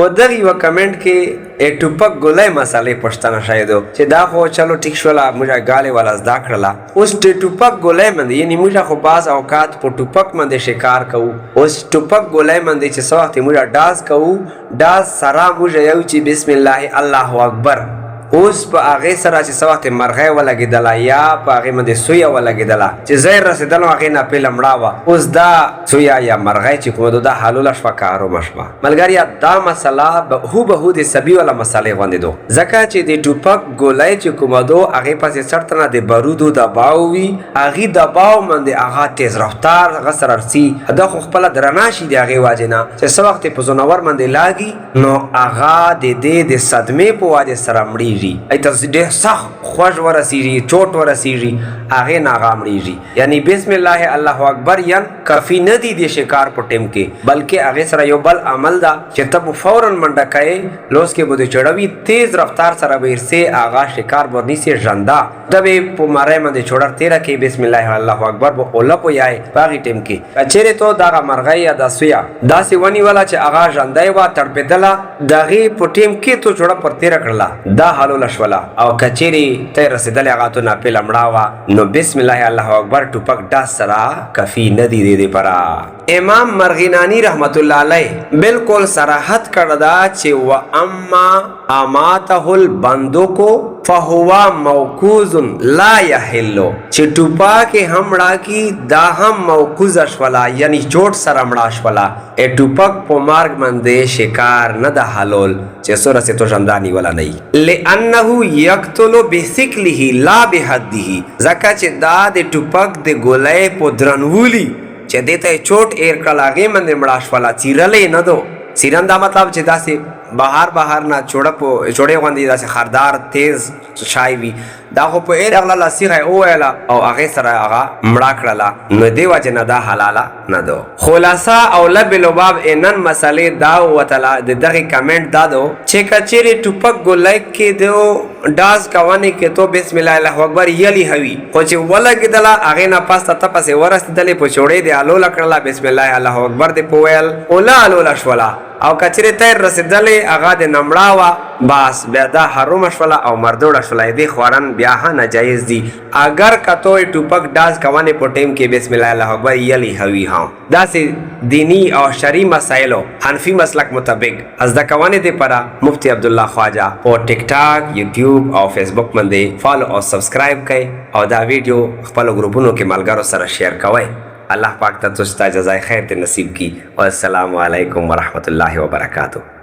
په دغه یو کمنټ کې ټوپک ګولای مسالې پښتنه شایدو چې دا خو چلو ټیک شولا موږ غالي والا زدا کړلا اوس ټوپک ګولای مند یعنی موږ خو باز اوقات په ټوپک مند شکار کوو اوس ټوپک ګولای مند چې سوخت موږ ډاز کوو ډاز سره موږ یو چې بسم الله الله اکبر اوس په هغه سره چې سوخت مرغۍ ولګیدله یا په هغه باندې سویا ولګیدله چې زیر رسیدل هغه نه پیل مړاوه اوس دا سویا یا مرغۍ چې کومه دا حلول شوا کارو مشوا ملګریا دا مسله به د سبي ولا مسالې غوندې دو ځکه چې د ټوپک ګولای چې کومه دو هغه پسې سرتنه د بارودو دباو وي هغه دباو باندې هغه تیز رفتار غسر ارسي دا خو خپل درناشي دی هغه واجنه چې سوخت په زونور باندې لاګي نو هغه د صدمه په واجه سره مړي ایت ډېر سخت خوږ ورسیږي چوټ ورسیږي هغه ناغامړيږي یعنی بسم الله الله اکبر یان کافی نه دی د شکار په ټیم کې بلکې هغه سره یو بل عمل دا چې تب فورن منډه کوي لوس کې بده چړوي تیز رفتار سره بیرسه هغه شکار ورني سي ژندا دبه په ماره باندې چوړر تیرا کې بسم الله الله اکبر په اوله پویای باغی ټیم کې اچره ته دا مرغۍ یا د سویا دا سی ونی والا چې هغه ژندای وا تړپدلا دغه په ټیم کې تو چوړه پر تیر کړلا دا حالو لشولا او کچيري ته رسیدل هغه ته نه پیل مړاوا نو بسم الله الله اکبر ټوپک دا سرا کفی ندی دې پرا امام مرغینانی رحمت الله علیه بالکل صراحت کړدا چې و اما اماته البندوق فهو موقوز لا يحل چې ټوپک همړه کی دا هم موقوز شولا یعنی چوټ سره مړه شولا ا ټوپک په مارګ باندې شکار نه د حلول چې سره سے تو ژوندانی ولا نه لانه یقتل بثقله لا بحده زکه چې دا د ټوپک د ګولای په درنولی چې دته چوټ ایر کلاغه باندې مړه شولا چیرلې نه دو سیرندا مطلب چې داسې بهر نه چوڑے غوندي داسې خردار تیز شای وي دا خو په ایر اغلا لاسیغه او ویلا او هغه سره هغه مړه کړله نو دی وجه نه دا حلاله نه دو خلاصه او لبلوباب انن مسالې دا وتلا دغه کمنټ دا دو چې کچېری ټوپک ګولای کې دو ډاز کوانی کې تو بسم الله الله اکبر یلی هوی خو چې ولګیدله هغه نه پاسته تپسه ورستدلې په چوڑې دی الو لکړه بسم الله الله اکبر دی پویل اولا الو لشولا او کچره تیر رسیدلې هغه د نمړاوه باس بیا دا حرام شولا او مردوړه شولا دی خورن بیا ناجایز دی اگر کتو ټوپک ډاز کوانه په ټیم کې بسم الله الله اکبر یلی هوی ها دا سي دینی او شرعي مسایلو حنفي مسلک مطابق از د کوانه دی پرا مفتی عبد الله خواجه او ټیک ټاک یوټیوب او فیسبوک باندې فالو او سبسکرایب کړئ او دا ویډیو خپل ګروپونو کې ملګرو سره شیر کړئ اللہ پاک تا جزائے خیر تے نصیب کی والسلام علیکم ورحمۃ اللہ وبرکاتہ.